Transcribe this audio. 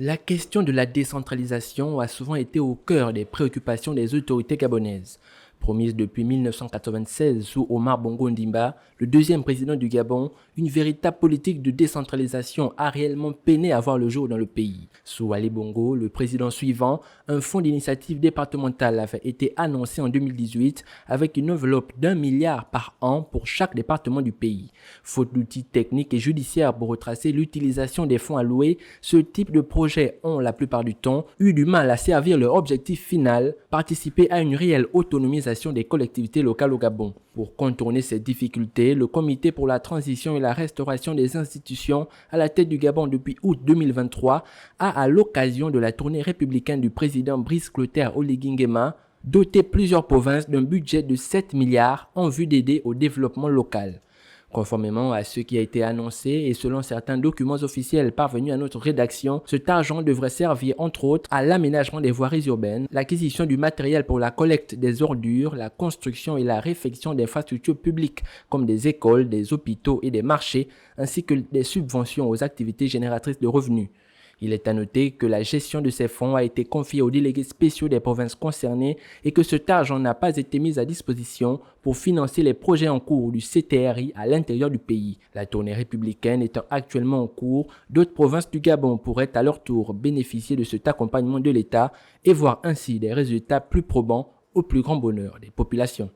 La question de la décentralisation a souvent été au cœur des préoccupations des autorités gabonaises. Promise depuis 1996 sous Omar Bongo Ndimba, le deuxième président du Gabon, une véritable politique de décentralisation a réellement peiné à voir le jour dans le pays. Sous Ali Bongo, le président suivant, un fonds d'initiative départementale avait été annoncé en 2018 avec une enveloppe d'1 milliard par an pour chaque département du pays. Faute d'outils techniques et judiciaires pour retracer l'utilisation des fonds alloués, ce type de projets ont la plupart du temps eu du mal à servir leur objectif final, participer à une réelle autonomisation des collectivités locales au Gabon. Pour contourner ces difficultés, le Comité pour la transition et la restauration des institutions à la tête du Gabon depuis août 2023 a, à l'occasion de la tournée républicaine du président Brice Clotaire Oligui Nguema, doté plusieurs provinces d'un budget de 7 milliards en vue d'aider au développement local. Conformément à ce qui a été annoncé et selon certains documents officiels parvenus à notre rédaction, cet argent devrait servir entre autres à l'aménagement des voiries urbaines, l'acquisition du matériel pour la collecte des ordures, la construction et la réfection d'infrastructures publiques comme des écoles, des hôpitaux et des marchés, ainsi que des subventions aux activités génératrices de revenus. Il est à noter que la gestion de ces fonds a été confiée aux délégués spéciaux des provinces concernées et que cet argent n'a pas été mis à disposition pour financer les projets en cours du CTRI à l'intérieur du pays. La tournée républicaine étant actuellement en cours, d'autres provinces du Gabon pourraient à leur tour bénéficier de cet accompagnement de l'État et voir ainsi des résultats plus probants au plus grand bonheur des populations.